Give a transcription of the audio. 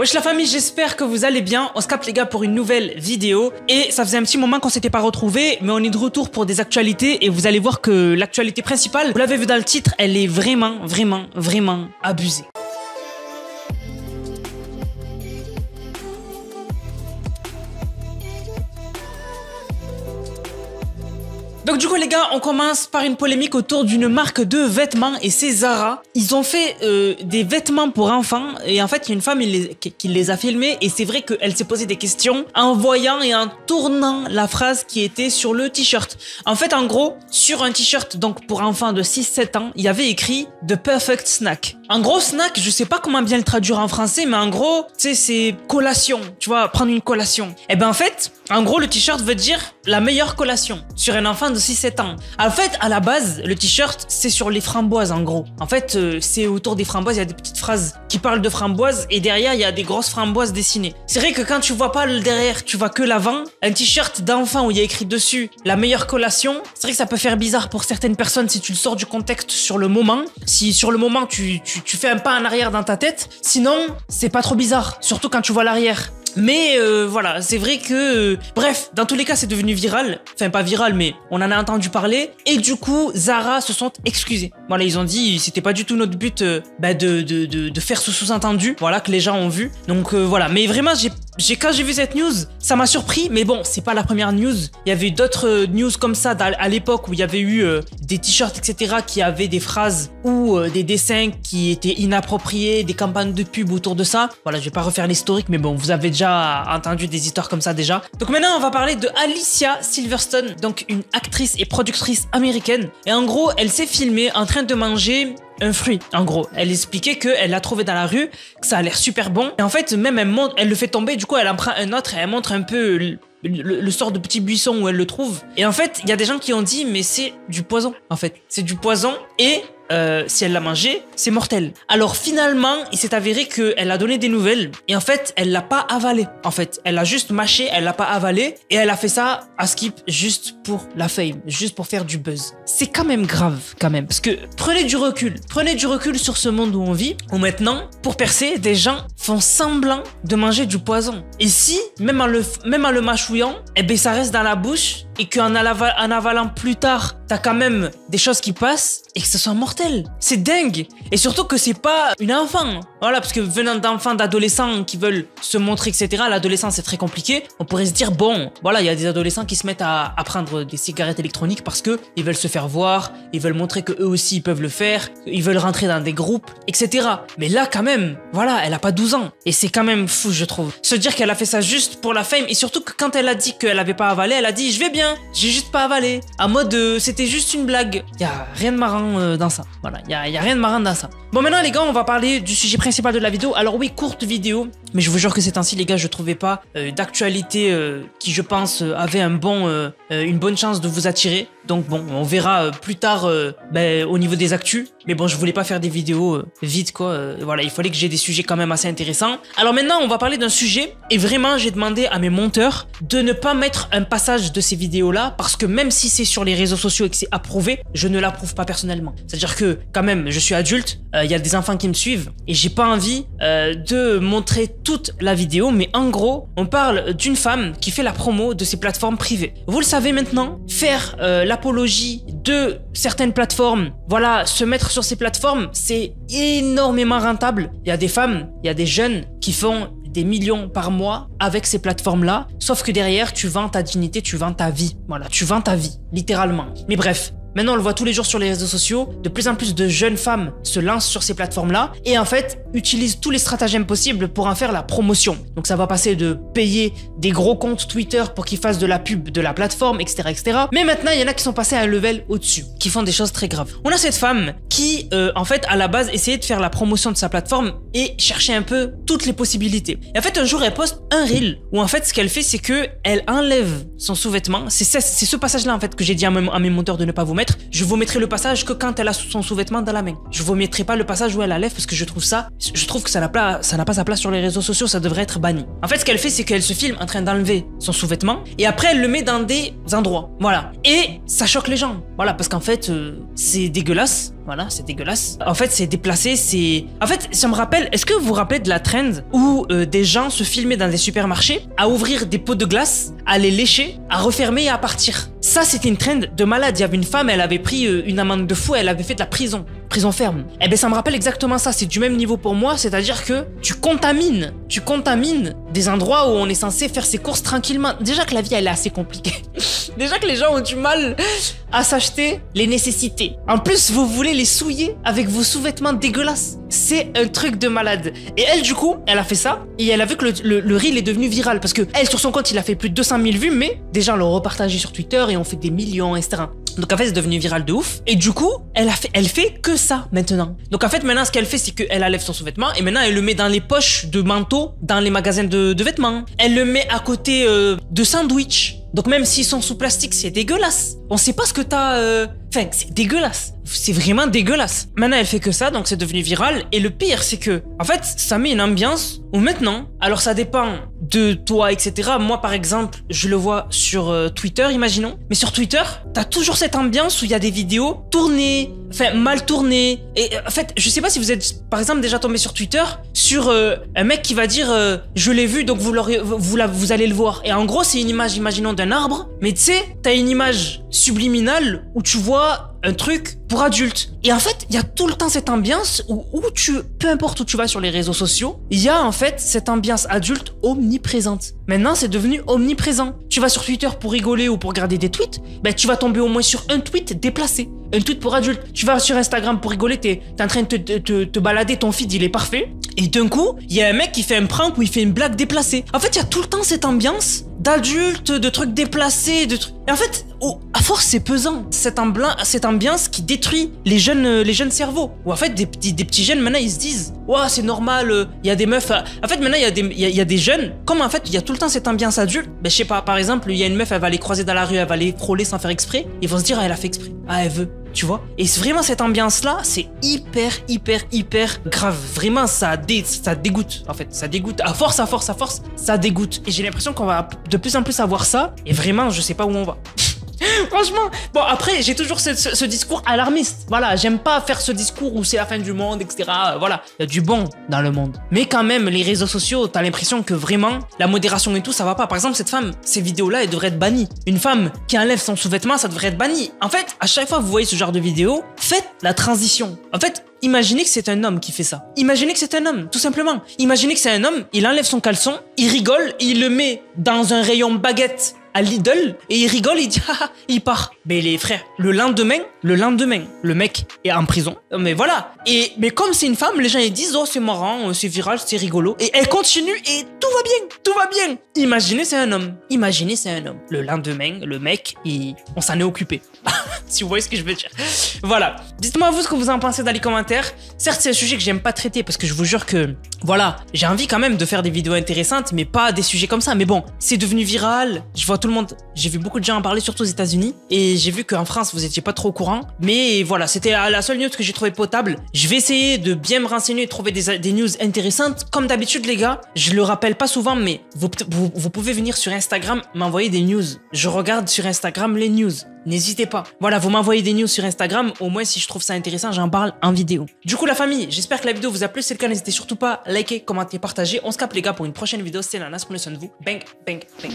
Wesh la famille, j'espère que vous allez bien. On se capte les gars pour une nouvelle vidéo. Et ça faisait un petit moment qu'on s'était pas retrouvés, mais on est de retour pour des actualités. Et vous allez voir que l'actualité principale, vous l'avez vu dans le titre, elle est vraiment abusée. Donc du coup les gars, on commence par une polémique autour d'une marque de vêtements et c'est Zara. Ils ont fait des vêtements pour enfants et en fait il y a une femme qui les a filmés et c'est vrai qu'elle s'est posé des questions en voyant et en tournant la phrase qui était sur le t-shirt. En fait en gros, sur un t-shirt donc pour enfants de 6-7 ans, il y avait écrit The Perfect Snack. En gros snack, je sais pas comment bien le traduire en français mais en gros, tu sais c'est collation, tu vois, prendre une collation. Et ben en fait, en gros le t-shirt veut dire la meilleure collation sur un enfant de 6-7 ans. En fait, à la base, le t-shirt, c'est sur les framboises en gros. En fait, c'est autour des framboises, il y a des petites phrases qui parlent de framboises et derrière, il y a des grosses framboises dessinées. C'est vrai que quand tu vois pas le derrière, tu vois que l'avant, un t-shirt d'enfant où il y a écrit dessus la meilleure collation, c'est vrai que ça peut faire bizarre pour certaines personnes si tu le sors du contexte sur le moment. Si sur le moment, tu fais un pas en arrière dans ta tête, sinon, c'est pas trop bizarre, surtout quand tu vois l'arrière. Mais voilà, c'est vrai que... bref, dans tous les cas, c'est devenu viral. Enfin, pas viral, mais on en a entendu parler. Et du coup, Zara se sont excusés. Voilà, ils ont dit, c'était pas du tout notre but de faire ce sous-entendu. Voilà, que les gens ont vu. Donc voilà, mais vraiment, quand j'ai vu cette news, ça m'a surpris. Mais bon, c'est pas la première news. Il y avait eu d'autres news comme ça à l'époque où il y avait eu des t-shirts, etc. qui avaient des phrases ou des dessins qui étaient inappropriés, des campagnes de pub autour de ça. Voilà, je vais pas refaire l'historique, mais bon, vous avez déjà entendu des histoires comme ça déjà. Donc maintenant on va parler de Alicia Silverstone, donc une actrice et productrice américaine. Et en gros elle s'est filmée en train de manger un fruit. En gros elle expliquait qu'elle l'a trouvé dans la rue, que ça a l'air super bon. Et en fait même elle le fait tomber, du coup elle en prend un autre et elle montre un peu le sort de petit buisson où elle le trouve. Et en fait il y a des gens qui ont dit mais c'est du poison en fait. C'est du poison et si elle l'a mangé, c'est mortel. Alors finalement, il s'est avéré qu'elle a donné des nouvelles et en fait, elle l'a pas avalé. En fait, elle l'a juste mâché, elle l'a pas avalé et elle a fait ça à skip juste pour la fame, juste pour faire du buzz. C'est quand même grave, quand même, parce que prenez du recul sur ce monde où on vit, où maintenant, pour percer, des gens font semblant de manger du poison. Et si, même en le mâchouillant, eh ben ça reste dans la bouche et qu'en avalant plus tard, t'as quand même des choses qui passent et que ce soit mortel. C'est dingue. Et surtout que c'est pas une enfant. Voilà, parce que venant d'enfants, d'adolescents qui veulent se montrer, etc., l'adolescence c'est très compliqué. On pourrait se dire, bon, voilà, il y a des adolescents qui se mettent à prendre des cigarettes électroniques parce que ils veulent se faire voir, ils veulent montrer que eux aussi ils peuvent le faire, ils veulent rentrer dans des groupes, etc. Mais là, quand même, voilà, elle a pas 12 ans. Et c'est quand même fou, je trouve. Se dire qu'elle a fait ça juste pour la fame et surtout que quand elle a dit qu'elle avait pas avalé, elle a dit, je vais bien, j'ai juste pas avalé. En mode, c'était juste une blague. Y a rien de marrant dans ça. Voilà, y a rien de marrant dans ça. Bon, maintenant les gars, on va parler du sujet principal de la vidéo. Alors oui, courte vidéo, mais je vous jure que ces temps-ci les gars, je trouvais pas d'actualité qui je pense avait une bonne chance de vous attirer. Donc bon, on verra plus tard au niveau des actus. Mais bon, je voulais pas faire des vidéos vite quoi. Voilà, il fallait que j'ai des sujets quand même assez intéressants. Alors maintenant, on va parler d'un sujet et vraiment, j'ai demandé à mes monteurs de ne pas mettre un passage de ces vidéos-là parce que même si c'est sur les réseaux sociaux et que c'est approuvé, je ne l'approuve pas personnellement. C'est-à-dire que quand même, je suis adulte, il y a des enfants qui me suivent et j'ai pas envie de montrer toute la vidéo. Mais en gros, on parle d'une femme qui fait la promo de ces plateformes privées. Vous le savez maintenant, faire l'apologie de certaines plateformes, voilà, se mettre sur ces plateformes, c'est énormément rentable. Il y a des femmes, il y a des jeunes qui font des millions par mois avec ces plateformes-là, sauf que derrière, tu vends ta dignité, tu vends ta vie. Voilà, tu vends ta vie, littéralement. Mais bref, maintenant, on le voit tous les jours sur les réseaux sociaux, de plus en plus de jeunes femmes se lancent sur ces plateformes-là et en fait, utilisent tous les stratagèmes possibles pour en faire la promotion. Donc ça va passer de payer des gros comptes Twitter pour qu'ils fassent de la pub de la plateforme, etc., etc. Mais maintenant, il y en a qui sont passés à un level au-dessus, qui font des choses très graves. On a cette femme qui, en fait, à la base, essayait de faire la promotion de sa plateforme et cherchait un peu toutes les possibilités. Et en fait, un jour, elle poste un reel où en fait, ce qu'elle fait, c'est que elle enlève son sous-vêtement. C'est ce passage-là, en fait, que j'ai dit à mes monteurs de ne pas vous mettre. mettre. Je vous mettrai le passage que quand elle a son sous-vêtement dans la main. Je vous mettrai pas le passage où elle la lève parce que je trouve que ça n'a pas sa place sur les réseaux sociaux, ça devrait être banni. En fait, ce qu'elle fait, c'est qu'elle se filme en train d'enlever son sous-vêtement et après elle le met dans des endroits. Voilà. Et ça choque les gens. Voilà, parce qu'en fait, c'est dégueulasse. Voilà, c'est dégueulasse. En fait, c'est déplacé, c'est... En fait, ça me rappelle... Est-ce que vous vous rappelez de la trend où des gens se filmaient dans des supermarchés à ouvrir des pots de glace, à les lécher, à refermer et à partir? Ça, c'était une trend de malade. Il y avait une femme, elle avait pris une amende de fou, elle avait fait de la prison ferme. Eh ben, ça me rappelle exactement ça. C'est du même niveau pour moi, c'est-à-dire que tu contamines des endroits où on est censé faire ses courses tranquillement. Déjà que la vie, elle est assez compliquée. Déjà que les gens ont du mal à s'acheter les nécessités. En plus, vous voulez les souiller avec vos sous-vêtements dégueulasses. C'est un truc de malade. Et elle, du coup, elle a fait ça et elle a vu que le reel est devenu viral parce que elle, sur son compte, il a fait plus de 200 000 vues, mais des gens l'ont repartagé sur Twitter et ont fait des millions, etc. Donc en fait, c'est devenu viral de ouf. Et du coup, elle fait que ça maintenant. Donc en fait, maintenant, ce qu'elle fait, c'est qu'elle enlève son sous-vêtement et maintenant, elle le met dans les poches de manteaux dans les magasins de vêtements. Elle le met à côté de sandwich. Donc même s'ils sont sous plastique, c'est dégueulasse. On sait pas ce que t'as... Enfin, c'est dégueulasse. C'est vraiment dégueulasse. Maintenant, elle fait que ça, donc c'est devenu viral. Et le pire, c'est que, en fait, ça met une ambiance où maintenant, alors ça dépend de toi, etc. Moi, par exemple, je le vois sur Twitter, imaginons. Mais sur Twitter, t'as toujours cette ambiance où il y a des vidéos tournées, enfin, mal tournées. Et en fait, je sais pas si vous êtes, par exemple, déjà tombé sur Twitter, sur un mec qui va dire je l'ai vu, donc vous allez le voir. Et en gros, c'est une image, imaginons, d'un arbre. Mais tu sais, t'as une image subliminale où tu vois un truc pour adultes. Et en fait, il y a tout le temps cette ambiance où peu importe où tu vas sur les réseaux sociaux, il y a en fait cette ambiance adulte omniprésente. Maintenant, c'est devenu omniprésent. Tu vas sur Twitter pour rigoler ou pour regarder des tweets, ben tu vas tomber au moins sur un tweet déplacé. Un tweet pour adultes. Tu vas sur Instagram pour rigoler, t'es en train de te balader, ton feed il est parfait. Et d'un coup, il y a un mec qui fait un prank ou il fait une blague déplacée. En fait, il y a tout le temps cette ambiance d'adultes, de trucs déplacés, de trucs... Et en fait, à force, c'est pesant. Cette ambiance qui détruit les jeunes cerveaux. Ou en fait, des petits jeunes, maintenant, ils se disent « Ouah, c'est normal, il y a des meufs... » En fait, maintenant, il y a des jeunes, comme en fait, il y a tout le temps cette ambiance adulte. Ben, je sais pas, par exemple, il y a une meuf, elle va les croiser dans la rue, elle va les frôler sans faire exprès. Ils vont se dire « Ah, elle a fait exprès. Ah, elle veut. » Tu vois? Et c'est vraiment cette ambiance-là, c'est hyper grave. Vraiment, ça dégoûte, en fait. Ça dégoûte. À force, ça dégoûte. Et j'ai l'impression qu'on va de plus en plus avoir ça. Et vraiment, je sais pas où on va. Franchement, bon après j'ai toujours ce discours alarmiste. Voilà, j'aime pas faire ce discours où c'est la fin du monde, etc. Voilà, il y a du bon dans le monde. Mais quand même, les réseaux sociaux, t'as l'impression que vraiment la modération et tout, ça va pas. Par exemple, cette femme, ces vidéos-là, elles devraient être bannies. Une femme qui enlève son sous-vêtement, ça devrait être banni. En fait, à chaque fois que vous voyez ce genre de vidéo, faites la transition. En fait, imaginez que c'est un homme qui fait ça. Imaginez que c'est un homme, tout simplement. Imaginez que c'est un homme, il enlève son caleçon, il rigole, il le met dans un rayon baguette à Lidl et il rigole, il dit haha, il part. Mais les frères, le lendemain, le mec est en prison. Mais voilà. Mais comme c'est une femme, les gens ils disent oh c'est marrant, c'est viral, c'est rigolo. Et elle continue et tout va bien. Imaginez c'est un homme. Le lendemain, le mec, on s'en est occupé. Si vous voyez ce que je veux dire. Voilà. Dites-moi vous ce que vous en pensez dans les commentaires. Certes, c'est un sujet que j'aime pas traiter parce que je vous jure que, voilà, j'ai envie quand même de faire des vidéos intéressantes, mais pas des sujets comme ça. Mais bon, c'est devenu viral. Je vois tout le monde. J'ai vu beaucoup de gens en parler, surtout aux États-Unis. Et j'ai vu qu'en France, vous étiez pas trop au courant. Mais voilà, c'était la seule news que j'ai trouvé potable. Je vais essayer de bien me renseigner et trouver des news intéressantes. Comme d'habitude, les gars, je le rappelle pas souvent, mais vous pouvez venir sur Instagram m'envoyer des news. Je regarde sur Instagram les news. N'hésitez pas. Voilà, vous m'envoyez des news sur Instagram. Au moins, si je trouve ça intéressant, j'en parle en vidéo. Du coup, la famille, j'espère que la vidéo vous a plu. Si c'est le cas, n'hésitez surtout pas à liker, commenter, partager. On se capte, les gars, pour une prochaine vidéo. C'était Nanas. Prenez soin de vous. Bang, bang, bang.